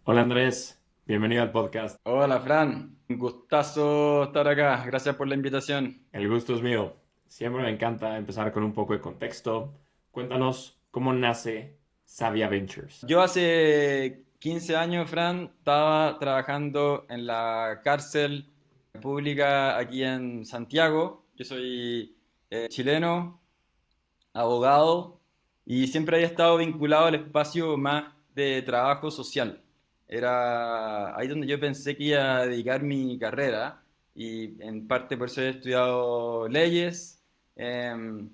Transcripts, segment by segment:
Hola Andrés, bienvenido al podcast. Hola, Fran. Un gustazo estar acá. Gracias por la invitación. El gusto es mío. Siempre me encanta empezar con un poco de contexto. Cuéntanos cómo nace Savia Ventures. Yo hace 15 años, Fran, estaba trabajando en la cárcel pública aquí en Santiago. Yo soy chileno, abogado, y siempre había estado vinculado al espacio más de trabajo social. Era ahí donde yo pensé que iba a dedicar mi carrera y en parte por eso he estudiado leyes. em,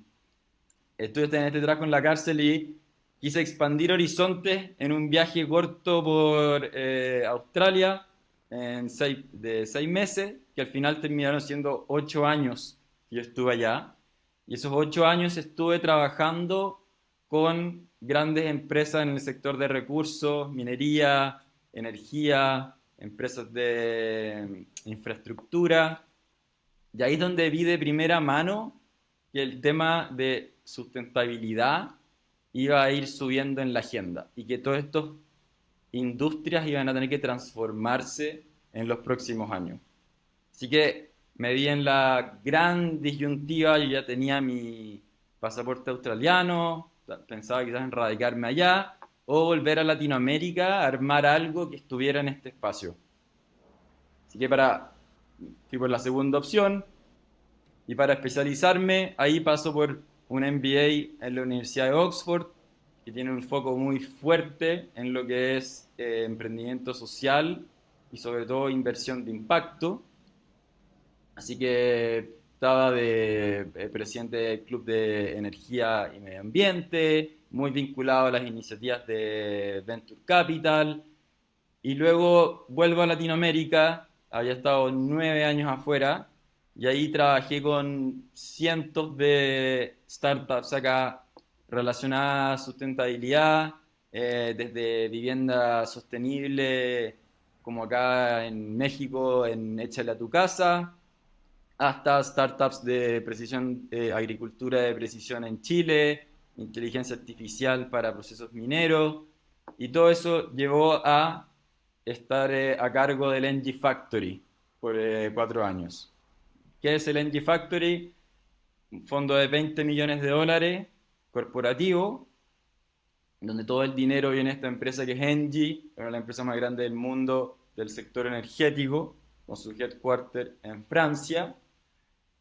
Estuve en este trabajo en la cárcel y quise expandir horizontes en un viaje corto por Australia de 6 meses, que al final terminaron siendo 8 años que yo estuve allá. Y esos 8 años estuve trabajando con grandes empresas en el sector de recursos, minería, energía, empresas de infraestructura. Y ahí es donde vi de primera mano que el tema de sustentabilidad iba a ir subiendo en la agenda y que todas estas industrias iban a tener que transformarse en los próximos años. Así que me vi en la gran disyuntiva. Yo ya tenía mi pasaporte australiano, pensaba quizás en radicarme allá o volver a Latinoamérica, armar algo que estuviera en este espacio. Así que fui por la segunda opción. Y para especializarme, ahí paso por un MBA en la Universidad de Oxford, que tiene un foco muy fuerte en lo que es emprendimiento social y sobre todo inversión de impacto. Así que estaba de presidente del Club de Energía y Medio Ambiente, muy vinculado a las iniciativas de Venture Capital. Y luego vuelvo a Latinoamérica, había estado 9 años afuera y ahí trabajé con cientos de startups acá relacionadas a sustentabilidad, desde vivienda sostenible, como acá en México, en Échale a tu casa, hasta startups de precisión, agricultura de precisión en Chile, inteligencia artificial para procesos mineros, y todo eso llevó a estar a cargo del NG Factory por 4 años. ¿Qué es el NG Factory? Un fondo de 20 millones de dólares corporativo, donde todo el dinero viene de esta empresa que es Engie, una de las empresas más grandes del mundo del sector energético, con su headquarter en Francia.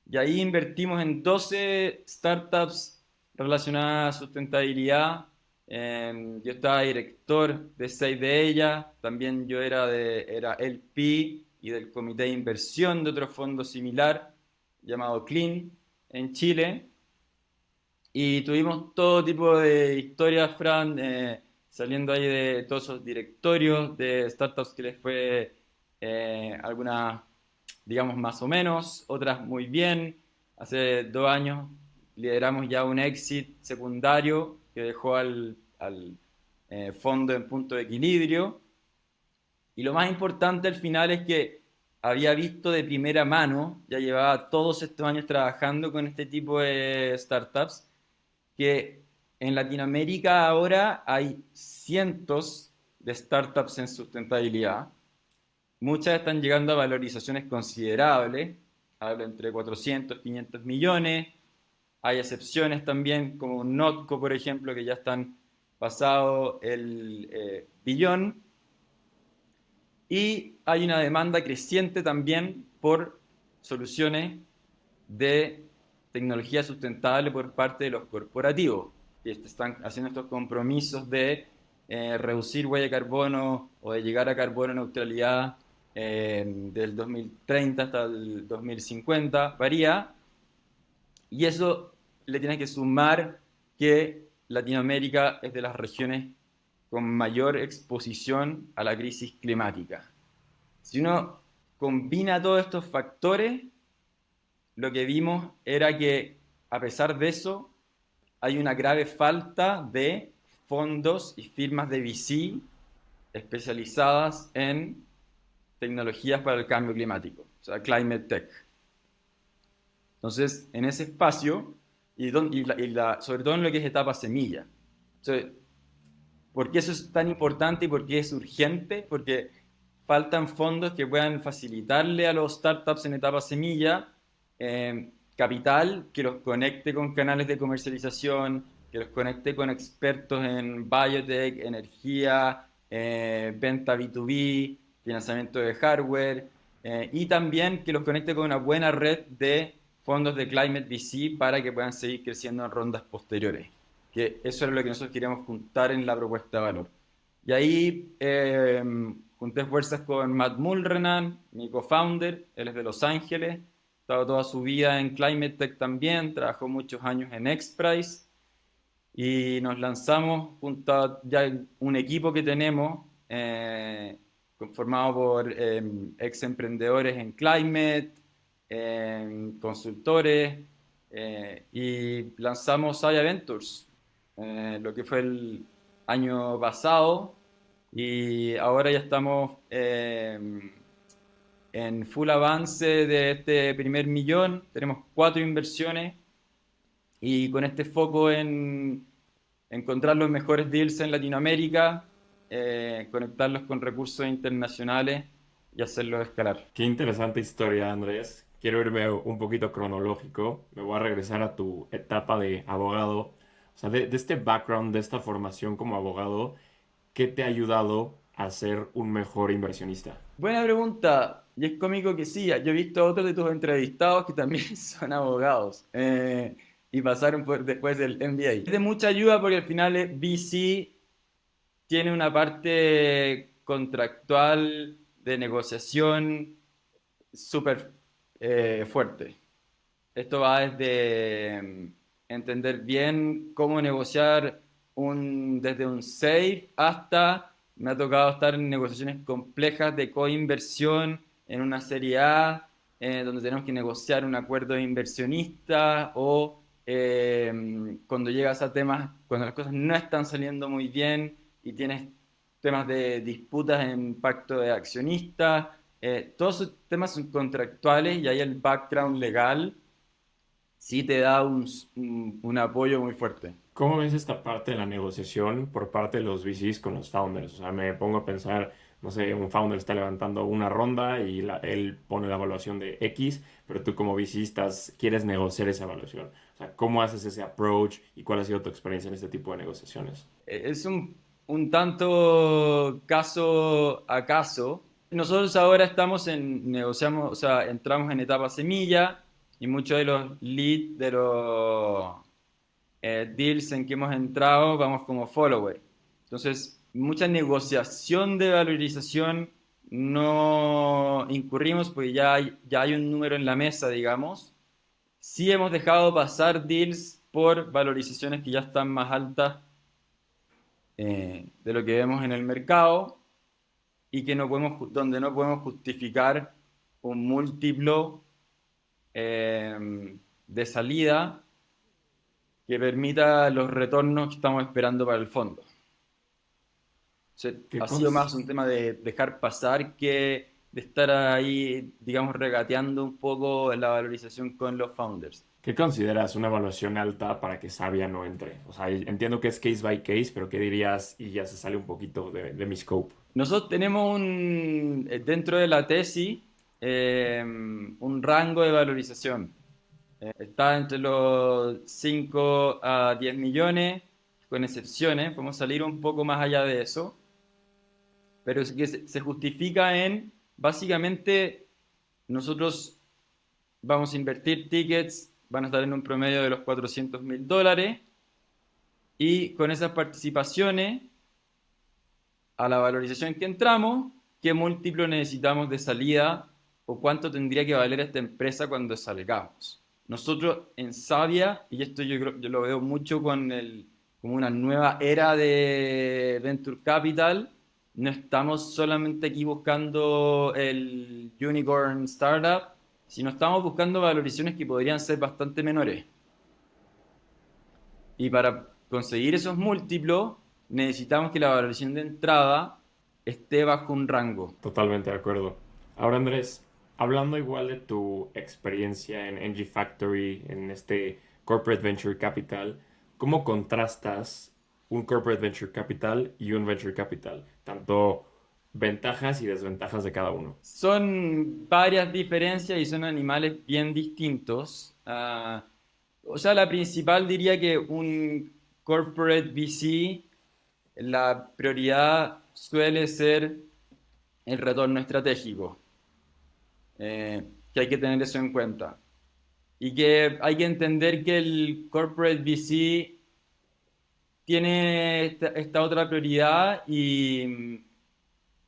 Y ahí invertimos en 12 startups relacionadas a sustentabilidad. Yo estaba director de 6 de ellas. También yo era LP y del comité de inversión de otro fondo similar llamado Clean en Chile. Y tuvimos todo tipo de historias, Fran, saliendo ahí de todos esos directorios de startups que les fue algunas, digamos, más o menos, otras muy bien. Hace 2 años lideramos ya un exit secundario que dejó al fondo en punto de equilibrio. Y lo más importante al final es que había visto de primera mano, ya llevaba todos estos años trabajando con este tipo de startups, que en Latinoamérica ahora hay cientos de startups en sustentabilidad. Muchas están llegando a valorizaciones considerables, hablo entre 400, 500 millones. Hay excepciones también, como un Notco, por ejemplo, que ya están pasado el billón. Y hay una demanda creciente también por soluciones de tecnología sustentable por parte de los corporativos, que están haciendo estos compromisos de reducir huella de carbono o de llegar a carbono neutralidad del 2030 hasta el 2050, varía, y eso le tiene que sumar que Latinoamérica es de las regiones con mayor exposición a la crisis climática. Si uno combina todos estos factores, lo que vimos era que, a pesar de eso, hay una grave falta de fondos y firmas de VC especializadas en tecnologías para el cambio climático, o sea, climate tech. Entonces, en ese espacio, sobre todo en lo que es etapa semilla. Entonces, ¿Por qué eso es tan importante y por qué es urgente? Porque faltan fondos que puedan facilitarle a los startups en etapa semilla capital, que los conecte con canales de comercialización, que los conecte con expertos en biotech, energía, venta B2B, financiamiento de hardware, y también que los conecte con una buena red de fondos de Climate VC para que puedan seguir creciendo en rondas posteriores. Que eso era lo que nosotros queríamos juntar en la propuesta de valor. Y ahí junté fuerzas con Matt Mulrenan, mi co-founder, él es de Los Ángeles, estado toda su vida en Climate Tech también, trabajó muchos años en XPRIZE y nos lanzamos junto a ya un equipo que tenemos conformado por ex emprendedores en Climate, consultores, y lanzamos Savia Ventures, lo que fue el año pasado, y ahora ya estamos en full avance de este primer millón. Tenemos 4 inversiones y con este foco en encontrar los mejores deals en Latinoamérica, conectarlos con recursos internacionales y hacerlos escalar. Qué interesante historia, Andrés. Quiero irme un poquito cronológico. Me voy a regresar a tu etapa de abogado. O sea, de este background, de esta formación como abogado, ¿qué te ha ayudado a ser un mejor inversionista? Buena pregunta. Y es cómico que sí, yo he visto a otros de tus entrevistados que también son abogados y pasaron después del MBA. Es de mucha ayuda porque al final VC tiene una parte contractual de negociación súper fuerte. Esto va desde entender bien cómo negociar desde un SAFE hasta, me ha tocado estar en negociaciones complejas de coinversión en una serie A, donde tenemos que negociar un acuerdo de inversionista o cuando llegas a temas, cuando las cosas no están saliendo muy bien y tienes temas de disputas en pacto de accionistas, todos esos temas son contractuales y ahí el background legal sí te da un apoyo muy fuerte. ¿Cómo ves esta parte de la negociación por parte de los VCs con los founders? O sea, me pongo a pensar, no sé, un founder está levantando una ronda y él pone la evaluación de X, pero tú como VC quieres negociar esa evaluación. O sea, ¿cómo haces ese approach y cuál ha sido tu experiencia en este tipo de negociaciones? Es un tanto caso a caso. Nosotros ahora negociamos, o sea, entramos en etapa semilla y muchos de los leads de los deals en que hemos entrado vamos como follower. Entonces, mucha negociación de valorización no incurrimos porque ya hay un número en la mesa, digamos. Sí hemos dejado pasar deals por valorizaciones que ya están más altas de lo que vemos en el mercado y que donde no podemos justificar un múltiplo de salida que permita los retornos que estamos esperando para el fondo. O sea, ¿Qué ha sido cons- más un tema de dejar pasar que de estar ahí, digamos, regateando un poco la valorización con los founders. ¿Qué consideras una evaluación alta para que Sabia no entre? O sea, entiendo que es case by case, pero ¿qué dirías? Y ya se sale un poquito de mi scope. Nosotros tenemos dentro de la tesis un rango de valorización. Está entre los 5 a 10 millones, con excepciones, podemos salir un poco más allá de eso, pero es que se justifica básicamente, nosotros vamos a invertir tickets, van a estar en un promedio de los $400,000, y con esas participaciones, a la valorización que entramos, qué múltiplo necesitamos de salida o cuánto tendría que valer esta empresa cuando salgamos. Nosotros en Savia, y esto yo lo veo mucho como una nueva era de Venture Capital, no estamos solamente aquí buscando el unicorn startup, sino estamos buscando valorizaciones que podrían ser bastante menores. Y para conseguir esos múltiplos, necesitamos que la valoración de entrada esté bajo un rango. Totalmente de acuerdo. Ahora, Andrés, hablando igual de tu experiencia en NG Factory, en este Corporate Venture Capital, ¿cómo contrastas un corporate venture capital y un venture capital, tanto ventajas y desventajas de cada uno. Son varias diferencias y son animales bien distintos. O sea, la principal diría que un corporate VC, la prioridad suele ser el retorno estratégico, que hay que tener eso en cuenta. Y que hay que entender que el corporate VC tiene esta otra prioridad y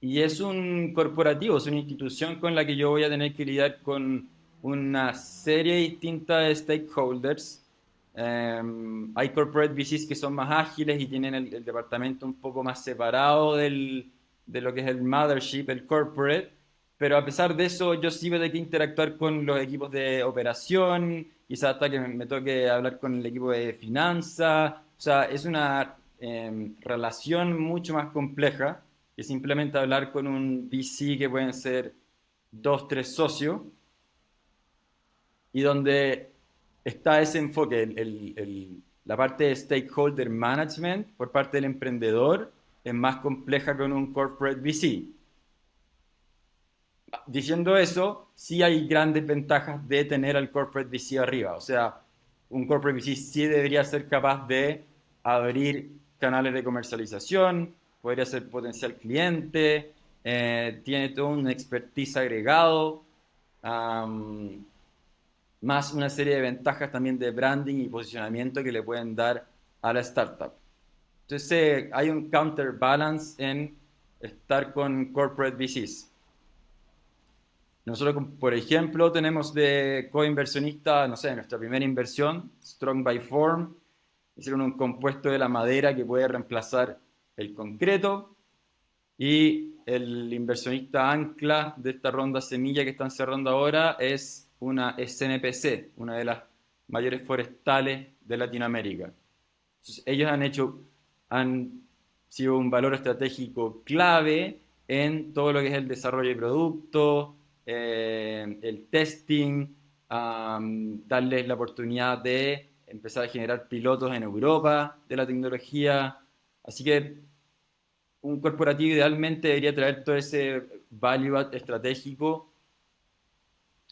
es un corporativo, es una institución con la que yo voy a tener que lidiar con una serie distinta de stakeholders. Hay corporate VCs que son más ágiles y tienen el departamento un poco más separado de lo que es el mothership, el corporate, pero a pesar de eso yo sí voy a tener que interactuar con los equipos de operación, quizás hasta que me toque hablar con el equipo de finanzas, o sea, es una relación mucho más compleja que simplemente hablar con un VC que pueden ser dos, tres socios, y donde está ese enfoque, la parte de stakeholder management por parte del emprendedor es más compleja con un corporate VC. Diciendo eso, sí hay grandes ventajas de tener al corporate VC arriba. O sea, un corporate VC sí debería ser capaz de abrir canales de comercialización, podría ser potencial cliente, tiene todo un expertise agregado, um, más una serie de ventajas también de branding y posicionamiento que le pueden dar a la startup. Entonces, hay un counterbalance en estar con corporate VCs. Nosotros, por ejemplo, tenemos de coinversionista, no sé, nuestra primera inversión, Strong by Form, hicieron un compuesto de la madera que puede reemplazar el concreto, y el inversionista ancla de esta ronda semilla que están cerrando ahora es una SNPC, una de las mayores forestales de Latinoamérica. Entonces, ellos han sido un valor estratégico clave en todo lo que es el desarrollo de productos, el testing, darles la oportunidad de empezar a generar pilotos en Europa de la tecnología. Así que un corporativo idealmente debería traer todo ese value add estratégico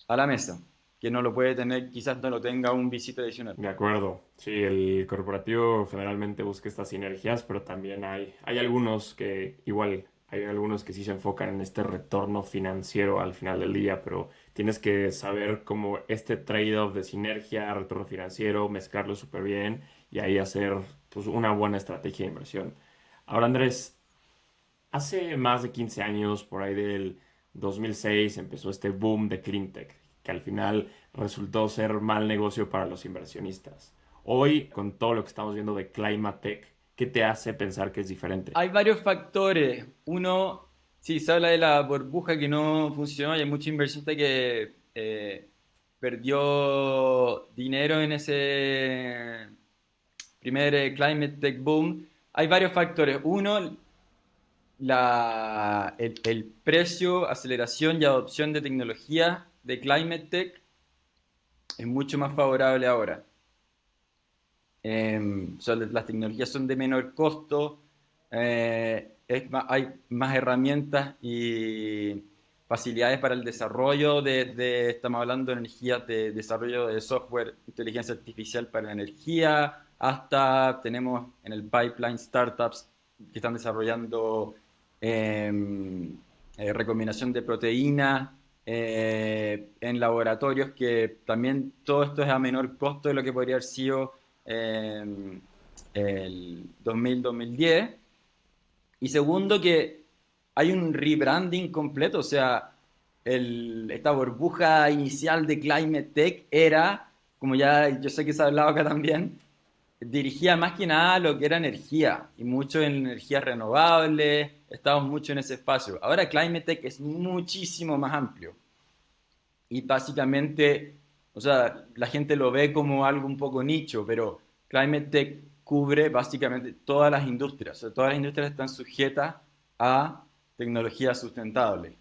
a la mesa, que no lo puede tener, quizás no lo tenga un visito adicional. De acuerdo. Sí, el corporativo generalmente busca estas sinergias, pero también hay algunos que igual, hay algunos que sí se enfocan en este retorno financiero al final del día, pero tienes que saber cómo este trade-off de sinergia, retorno financiero, mezclarlo súper bien y ahí hacer pues, una buena estrategia de inversión. Ahora, Andrés, hace más de 15 años, por ahí del 2006, empezó este boom de cleantech, que al final resultó ser mal negocio para los inversionistas. Hoy, con todo lo que estamos viendo de climate tech, ¿qué te hace pensar que es diferente? Hay varios factores. Uno, sí, se habla de la burbuja que no funcionó y hay mucha inversión que perdió dinero en ese primer climate tech boom. Hay varios factores. Uno, el precio, aceleración y adopción de tecnología de climate tech es mucho más favorable ahora. Las tecnologías son de menor costo, hay más herramientas y facilidades para el desarrollo estamos hablando de energías, de desarrollo de software, inteligencia artificial para la energía, hasta tenemos en el pipeline startups que están desarrollando recombinación de proteínas en laboratorios, que también todo esto es a menor costo de lo que podría haber sido el 2000-2010. Y segundo, que hay un rebranding completo, o sea, esta burbuja inicial de Climate Tech era, como ya yo sé que se ha hablado acá también, dirigía más que nada a lo que era energía, y mucho en energías renovables, estábamos mucho en ese espacio. Ahora Climate Tech es muchísimo más amplio, y básicamente, o sea, la gente lo ve como algo un poco nicho, pero Climate Tech cubre básicamente todas las industrias. O sea, todas las industrias están sujetas a tecnología sustentable.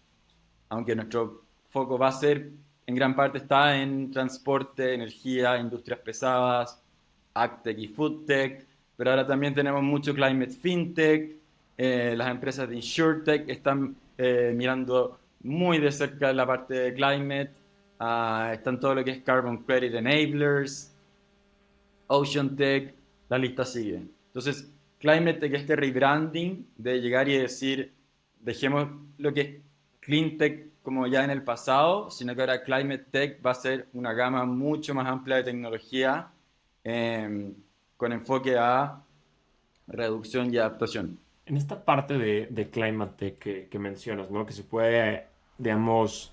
Aunque nuestro foco va a ser, en gran parte está en transporte, energía, industrias pesadas, AgTech y FoodTech, pero ahora también tenemos mucho climate fintech, las empresas de insurtech están mirando muy de cerca la parte de climate, están todo lo que es carbon credit enablers, Ocean Tech, la lista sigue. Entonces, Climate Tech, este rebranding de llegar y decir, dejemos lo que es Clean Tech como ya en el pasado, sino que ahora Climate Tech va a ser una gama mucho más amplia de tecnología con enfoque a reducción y adaptación. En esta parte de Climate Tech que mencionas, ¿no? Que se puede, digamos,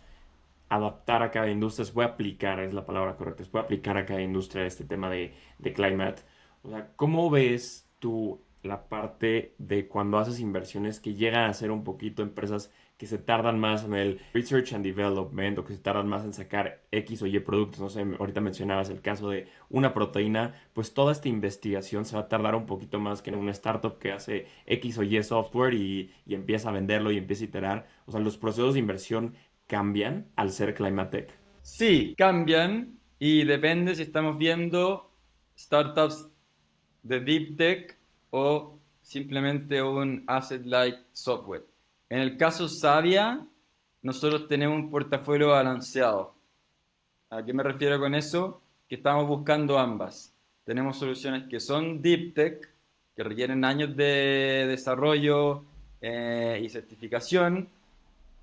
adaptar a cada industria, se puede aplicar, es la palabra correcta, se puede aplicar a cada industria este tema de climate. O sea, ¿cómo ves tú la parte de cuando haces inversiones que llegan a ser un poquito empresas que se tardan más en el research and development o que se tardan más en sacar X o Y productos? No sé, ahorita mencionabas el caso de una proteína, pues toda esta investigación se va a tardar un poquito más que en una startup que hace X o Y software y empieza a venderlo y empieza a iterar. O sea, los procesos de inversión cambian al ser Climatech. Sí, cambian y depende si estamos viendo startups de deep tech o simplemente un asset light software. En el caso Savia, nosotros tenemos un portafolio balanceado. ¿A qué me refiero con eso? Que estamos buscando ambas. Tenemos soluciones que son deep tech, que requieren años de desarrollo y certificación,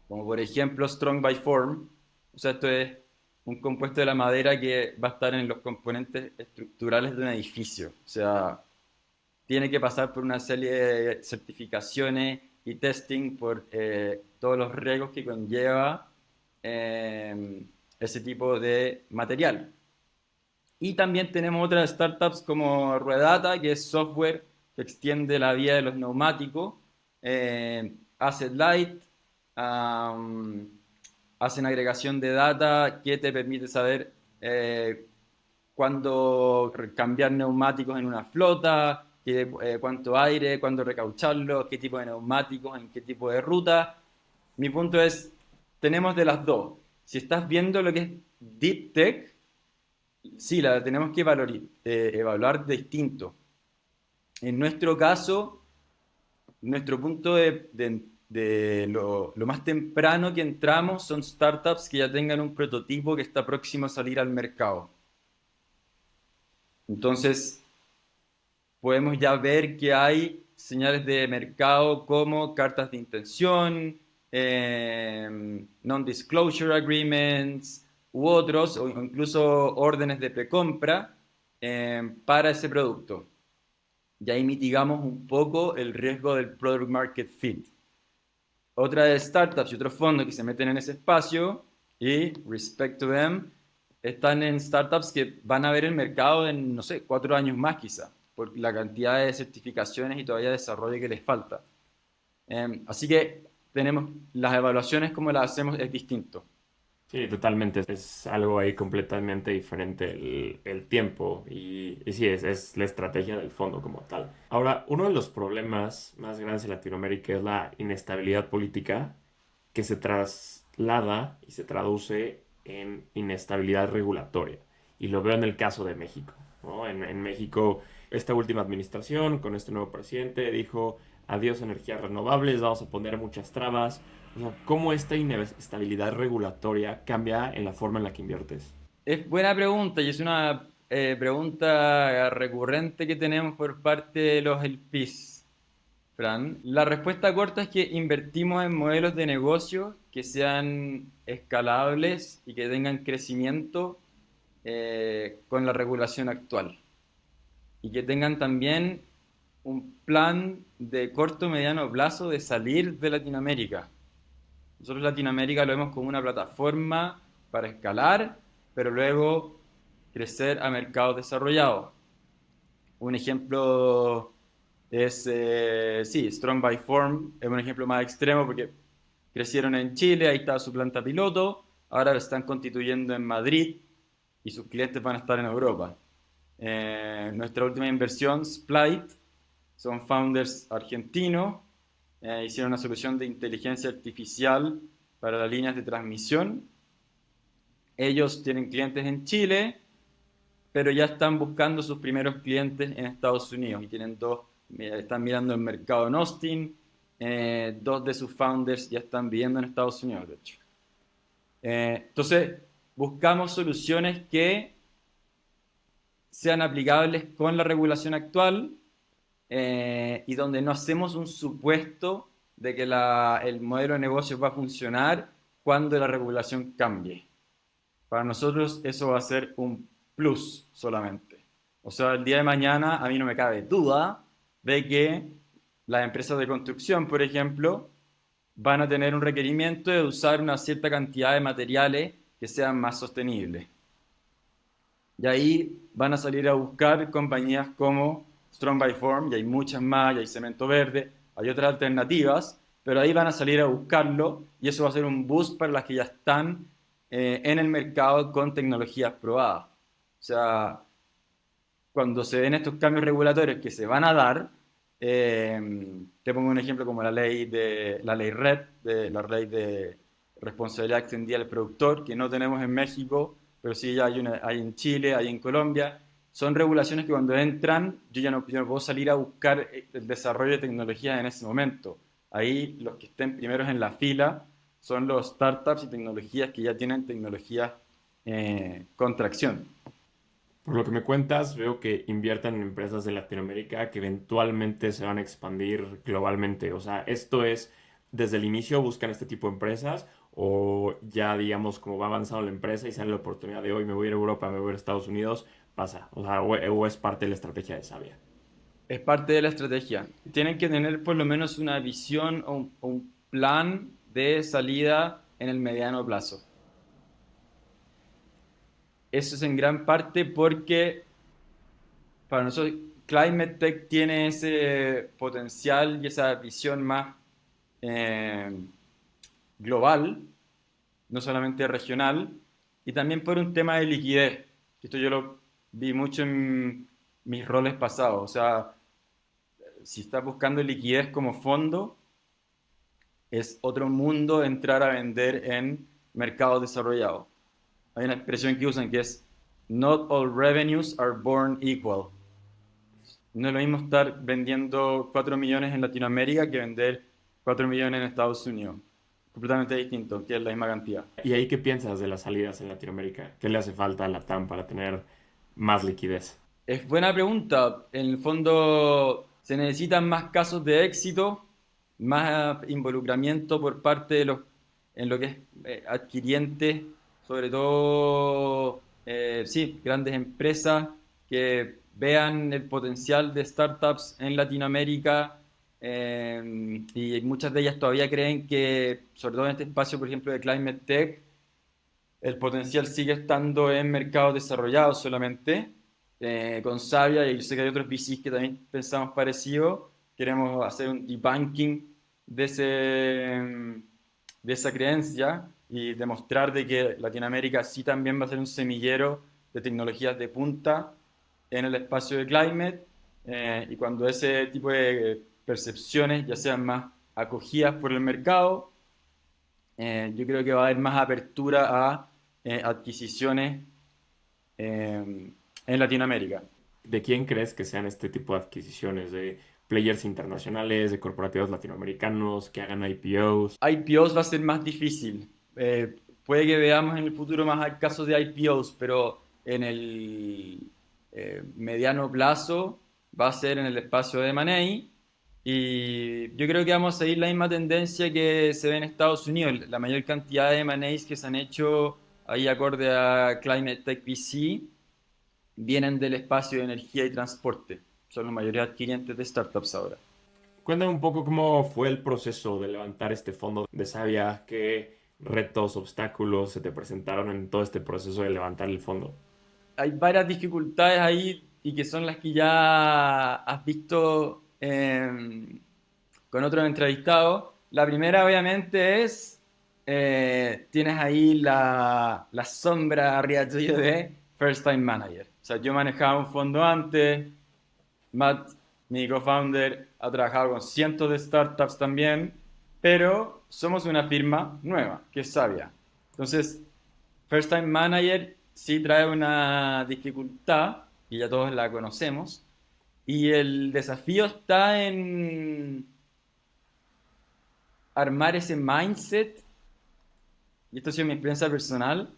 como por ejemplo Strong by Form. O sea, esto es un compuesto de la madera que va a estar en los componentes estructurales de un edificio. O sea, tiene que pasar por una serie de certificaciones y testing por todos los riesgos que conlleva ese tipo de material. Y también tenemos otras startups como Ruedata, que es software que extiende la vida de los neumáticos, Asset Light, um, hacen agregación de data que te permite saber cuándo cambiar neumáticos en una flota, cuánto aire, cuándo recaucharlo, qué tipo de neumáticos, en qué tipo de ruta. Mi punto es, tenemos de las dos. Si estás viendo lo que es Deep Tech, sí, la tenemos que evaluar distinto. En nuestro caso, nuestro punto de lo más temprano que entramos son startups que ya tengan un prototipo que está próximo a salir al mercado. Entonces, podemos ya ver que hay señales de mercado como cartas de intención, non-disclosure agreements u otros, o incluso órdenes de precompra para ese producto. Y ahí mitigamos un poco el riesgo del product market fit. Otra de startups y otros fondos que se meten en ese espacio y, respect to them, están en startups que van a ver el mercado en, no sé, 4 años más quizá, por la cantidad de certificaciones y todavía desarrollo que les falta. Así que tenemos las evaluaciones como las hacemos es distinto. Sí, totalmente. Es algo ahí completamente diferente el tiempo y sí, es la estrategia del fondo como tal. Ahora, uno de los problemas más grandes en Latinoamérica es la inestabilidad política que se traslada y se traduce en inestabilidad regulatoria. Y lo veo en el caso de México, ¿no? En México, esta última administración con este nuevo presidente dijo adiós a energías renovables, vamos a poner muchas trabas. O sea, ¿cómo esta inestabilidad regulatoria cambia en la forma en la que inviertes? Es buena pregunta y es una pregunta recurrente que tenemos por parte de los LPs, Fran. La respuesta corta es que invertimos en modelos de negocio que sean escalables y que tengan crecimiento con la regulación actual y que tengan también un plan de corto mediano plazo de salir de Latinoamérica. Nosotros Latinoamérica lo vemos como una plataforma para escalar, pero luego crecer a mercados desarrollados. Un ejemplo es, sí, Strong by Form es un ejemplo más extremo porque crecieron en Chile, ahí estaba su planta piloto, ahora lo están constituyendo en Madrid y sus clientes van a estar en Europa. Nuestra última inversión, Splight, son founders argentinos, hicieron una solución de inteligencia artificial para las líneas de transmisión. Ellos tienen clientes en Chile, pero ya están buscando sus primeros clientes en Estados Unidos y tienen están mirando el mercado en Austin, dos de sus founders ya están viviendo en Estados Unidos, de hecho. Entonces, buscamos soluciones que sean aplicables con la regulación actual y donde no hacemos un supuesto de que el modelo de negocio va a funcionar cuando la regulación cambie. Para nosotros eso va a ser un plus solamente. O sea, el día de mañana a mí no me cabe duda de que las empresas de construcción, por ejemplo, van a tener un requerimiento de usar una cierta cantidad de materiales que sean más sostenibles. Y ahí van a salir a buscar compañías como Strong by Form, y hay muchas más, y hay Cemento Verde, hay otras alternativas, pero ahí van a salir a buscarlo y eso va a ser un boost para las que ya están en el mercado con tecnologías probadas. O sea, cuando se den estos cambios regulatorios que se van a dar, te pongo un ejemplo como la ley RED, la ley de responsabilidad extendida del productor, que no tenemos en México, pero sí ya hay en Chile, hay en Colombia. Son regulaciones que cuando entran, yo no puedo salir a buscar el desarrollo de tecnología en ese momento. Ahí los que estén primeros en la fila son los startups y tecnologías que ya tienen tecnología con tracción. Por lo que me cuentas, veo que invierten en empresas de Latinoamérica que eventualmente se van a expandir globalmente. O sea, ¿esto es desde el inicio buscan este tipo de empresas o ya, digamos, como va avanzando la empresa y sale la oportunidad de hoy me voy a ir a Europa, me voy a ir a Estados Unidos, pasa? O sea, o es parte de la estrategia de Sabia. Es parte de la estrategia. Tienen que tener por lo menos una visión o un plan de salida en el mediano plazo. Eso es en gran parte porque para nosotros Climate Tech tiene ese potencial y esa visión más eh, global, no solamente regional, y también por un tema de liquidez. Esto yo lo vi mucho en mis roles pasados. O sea, si estás buscando liquidez como fondo, es otro mundo entrar a vender en mercados desarrollados. Hay una expresión que usan que es Not all revenues are born equal. No es lo mismo estar vendiendo 4 millones en Latinoamérica que vender 4 millones en Estados Unidos. Completamente distinto, que es la misma cantidad. ¿Y ahí qué piensas de las salidas en Latinoamérica? ¿Qué le hace falta a la TAM para tener más liquidez? Es buena pregunta. En el fondo se necesitan más casos de éxito, más involucramiento por parte de en lo que es adquirientes, sobre todo, sí, grandes empresas que vean el potencial de startups en Latinoamérica y muchas de ellas todavía creen que, sobre todo en este espacio, por ejemplo, de Climate Tech, el potencial sigue estando en mercados desarrollados solamente. Con Sabia, y yo sé que hay otros VCs que también pensamos parecido, queremos hacer un debunking de esa creencia y demostrar de que Latinoamérica sí también va a ser un semillero de tecnologías de punta en el espacio de Climate y cuando ese tipo de percepciones ya sean más acogidas por el mercado, yo creo que va a haber más apertura a adquisiciones en Latinoamérica. ¿De quién crees que sean este tipo de adquisiciones? ¿De players internacionales, de corporativos latinoamericanos que hagan IPOs? IPOs va a ser más difícil. Puede que veamos en el futuro más casos de IPOs, pero en el mediano plazo va a ser en el espacio de M&A. Y yo creo que vamos a seguir la misma tendencia que se ve en Estados Unidos. La mayor cantidad de M&As que se han hecho ahí acorde a Climate Tech VC vienen del espacio de energía y transporte. Son la mayoría adquirientes de startups ahora. Cuéntame un poco cómo fue el proceso de levantar este fondo de Sabia, qué retos, obstáculos se te presentaron en todo este proceso de levantar el fondo. Hay varias dificultades ahí y que son las que ya has visto con otros entrevistados. La primera, obviamente, es tienes ahí la sombra arriba tuyo de First Time Manager. O sea, yo manejaba un fondo antes, Matt, mi co-founder, ha trabajado con cientos de startups también, pero somos una firma nueva, que es Sabia. Entonces, First Time Manager sí trae una dificultad, y ya todos la conocemos, y el desafío está en armar ese mindset, y esto ha sido mi experiencia personal,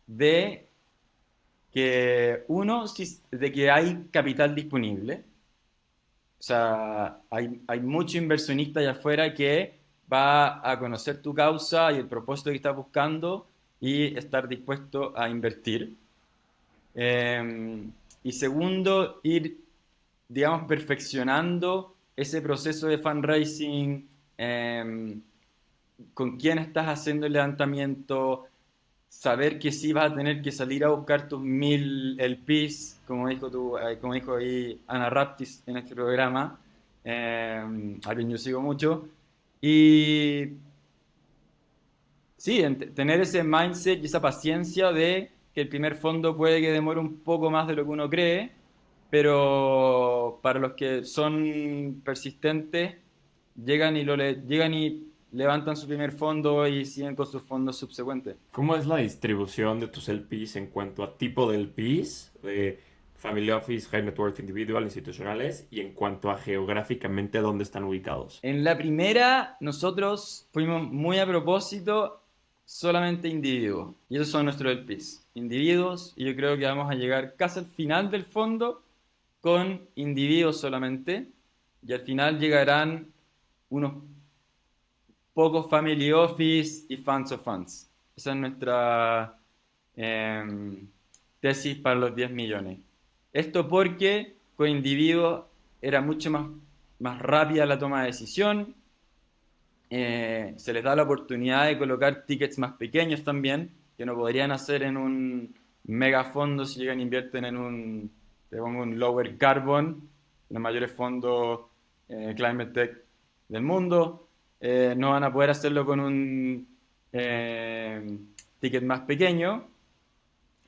de que uno, de que hay capital disponible. O sea, hay mucho inversionista allá afuera que va a conocer tu causa y el propósito que estás buscando y estar dispuesto a invertir. Eh, y segundo, ir, digamos, perfeccionando ese proceso de fundraising, con quién estás haciendo el levantamiento, saber que sí vas a tener que salir a buscar tus 1000 LPs, como dijo ahí Ana Raptis en este programa, a quien yo sigo mucho. Y sí, tener ese mindset y esa paciencia de que el primer fondo puede que demore un poco más de lo que uno cree, pero para los que son persistentes, llegan y levantan su primer fondo y siguen con sus fondos subsecuentes. ¿Cómo es la distribución de tus LPs en cuanto a tipo de LPs, de Family Office, High Net Worth Individual, institucionales, y en cuanto a geográficamente dónde están ubicados? En la primera, nosotros fuimos muy a propósito solamente individuos. Y esos son nuestros LPs. Individuos, y yo creo que vamos a llegar casi al final del fondo con individuos solamente. Y al final llegarán unos pocos family office y funds of funds. Esa es nuestra tesis para los 10 millones. Esto porque con individuos era mucho más rápida la toma de decisión, se les da la oportunidad de colocar tickets más pequeños también, que no podrían hacer en un megafondo si llegan e invierten en te pongo un lower carbon, los mayores fondos climate tech del mundo. No van a poder hacerlo con un ticket más pequeño.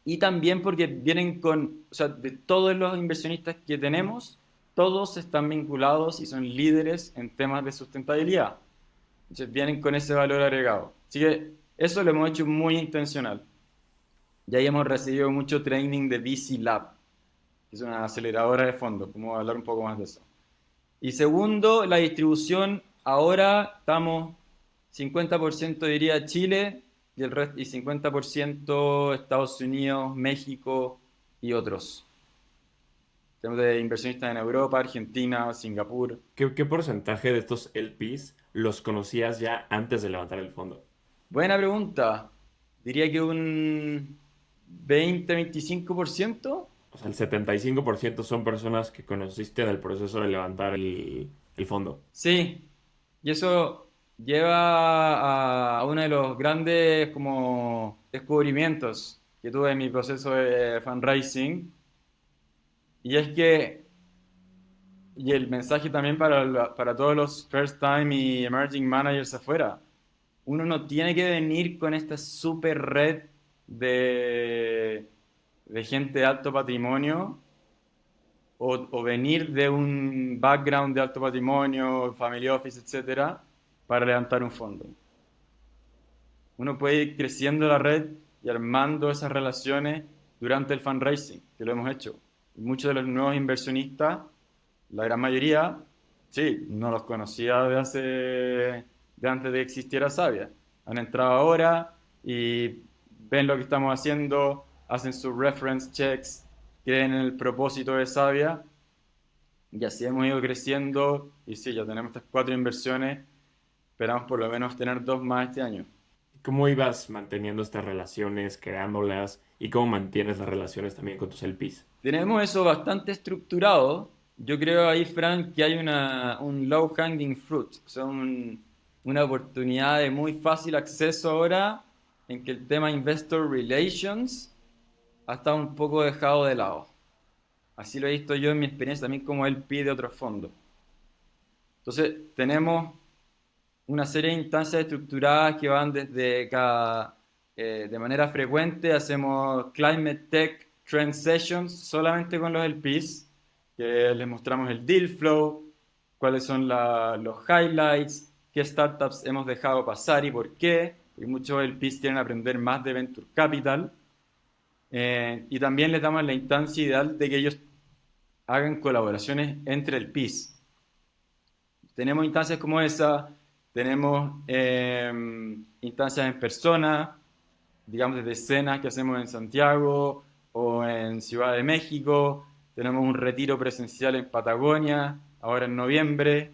Y también porque vienen o sea, de todos los inversionistas que tenemos, todos están vinculados y son líderes en temas de sustentabilidad. Entonces vienen con ese valor agregado. Así que eso lo hemos hecho muy intencional. Y ahí hemos recibido mucho training de VC Lab, que es una aceleradora de fondos. Vamos a hablar un poco más de eso. Y segundo, la distribución. Ahora estamos 50% diría Chile y el resto, y 50% Estados Unidos, México y otros. Tenemos de inversionistas en Europa, Argentina, Singapur. ¿Qué porcentaje de estos LPs los conocías ya antes de levantar el fondo? Buena pregunta. Diría que un 20-25%. O sea, el 75% son personas que conociste en el proceso de levantar el fondo. Sí, y eso lleva a uno de los grandes como descubrimientos que tuve en mi proceso de fundraising, y es que, y el mensaje también para todos los first time y emerging managers afuera, uno no tiene que venir con esta super red de gente de alto patrimonio o venir de un background de alto patrimonio, family office, etcétera, para levantar un fondo. Uno puede ir creciendo la red y armando esas relaciones durante el fundraising, que lo hemos hecho. Muchos de los nuevos inversionistas, la gran mayoría, sí, no los conocía de antes de que existiera Savia. Han entrado ahora y ven lo que estamos haciendo, hacen sus reference checks, creen en el propósito de Savia, y así hemos ido creciendo. Y sí, ya tenemos estas 4 inversiones, esperamos por lo menos tener 2 más este año. ¿Cómo ibas manteniendo estas relaciones, creándolas y cómo mantienes las relaciones también con tus LPs? Tenemos eso bastante estructurado. Yo creo ahí, Frank, que hay un low hanging fruit, o sea, una oportunidad de muy fácil acceso ahora en que el tema investor relations ha estado un poco dejado de lado. Así lo he visto yo en mi experiencia también como él pide otros fondos. Entonces, tenemos una serie de instancias estructuradas que van desde de manera frecuente hacemos Climate Tech Trend Sessions solamente con los LPs, que les mostramos el deal flow, cuáles son los highlights, qué startups hemos dejado pasar y por qué, porque muchos LPs quieren aprender más de Venture Capital. Y también les damos la instancia ideal de que ellos hagan colaboraciones entre el PIS. Tenemos instancias como esa, tenemos instancias en persona, digamos desde cenas que hacemos en Santiago o en Ciudad de México, tenemos un retiro presencial en Patagonia, ahora en noviembre,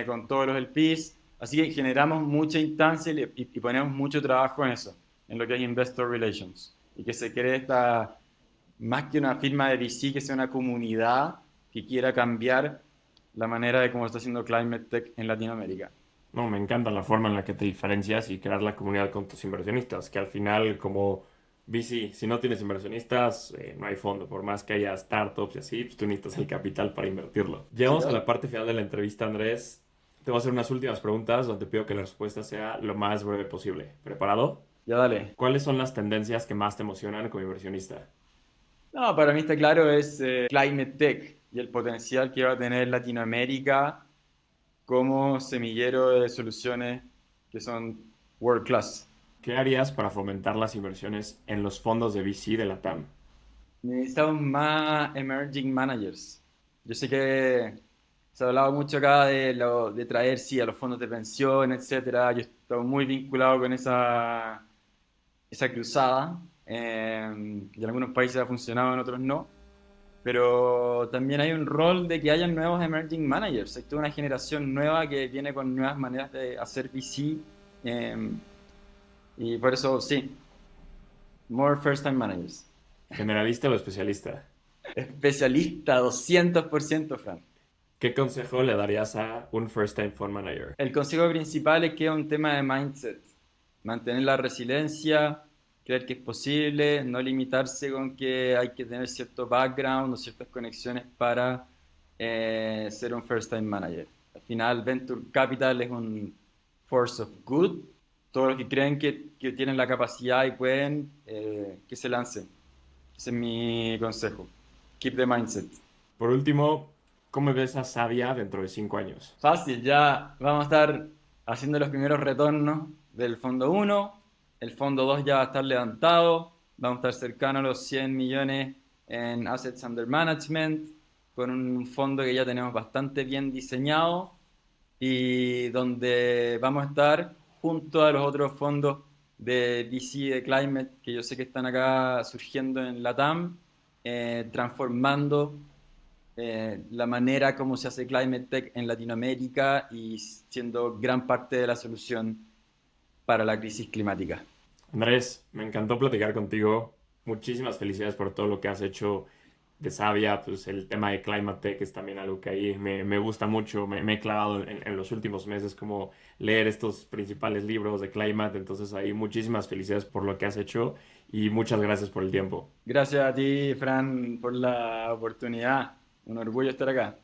con todos los del PIS, así que generamos mucha instancia y ponemos mucho trabajo en eso, en lo que es Investor Relations, y que se cree esta, más que una firma de VC, que sea una comunidad que quiera cambiar la manera de cómo está haciendo Climate Tech en Latinoamérica. No, me encanta la forma en la que te diferencias y crear la comunidad con tus inversionistas, que al final como VC, si no tienes inversionistas, no hay fondo, por más que haya startups y así, pues tú necesitas el capital para invertirlo. Sí, Llegamos a la parte final de la entrevista, Andrés. Te voy a hacer unas últimas preguntas donde te pido que la respuesta sea lo más breve posible. ¿Preparado? ya dale. ¿Cuáles son las tendencias que más te emocionan como inversionista? No, para mí está claro, es Climate Tech y el potencial que va a tener Latinoamérica como semillero de soluciones que son world class. ¿Qué harías para fomentar las inversiones en los fondos de VC de la TAM? Necesitamos más emerging managers. Yo sé que se ha hablado mucho acá de traer, sí, a los fondos de pensión, etcétera. Yo estoy muy vinculado con esa cruzada. Y en algunos países ha funcionado, en otros no. Pero también hay un rol de que hayan nuevos emerging managers. Hay toda una generación nueva que viene con nuevas maneras de hacer VC. eh, y por eso, sí, more first time managers. ¿Generalista o especialista? Especialista, 200%, Fran. ¿Qué consejo le darías a un first time fund manager? El consejo principal es que es un tema de mindset. Mantener la resiliencia, creer que es posible, no limitarse con que hay que tener cierto background o ciertas conexiones para ser un first time manager. Al final, Venture Capital es un force of good. Todos los que creen que tienen la capacidad y pueden, que se lancen. Ese es mi consejo. Keep the mindset. Por último, ¿cómo ves a Savia dentro de 5 años? Fácil, ya vamos a estar haciendo los primeros retornos del fondo uno. El fondo 2 ya va a estar levantado, vamos a estar cercanos a los 100 millones en Assets Under Management, con un fondo que ya tenemos bastante bien diseñado y donde vamos a estar junto a los otros fondos de VC de Climate, que yo sé que están acá surgiendo en LATAM, transformando la manera como se hace Climate Tech en Latinoamérica y siendo gran parte de la solución para la crisis climática. Andrés, me encantó platicar contigo. Muchísimas felicidades por todo lo que has hecho de Savia. Pues el tema de Climate Tech es también algo que ahí me gusta mucho. Me he clavado en los últimos meses como leer estos principales libros de Climate. Entonces ahí muchísimas felicidades por lo que has hecho y muchas gracias por el tiempo. Gracias a ti, Fran, por la oportunidad. Un orgullo estar acá.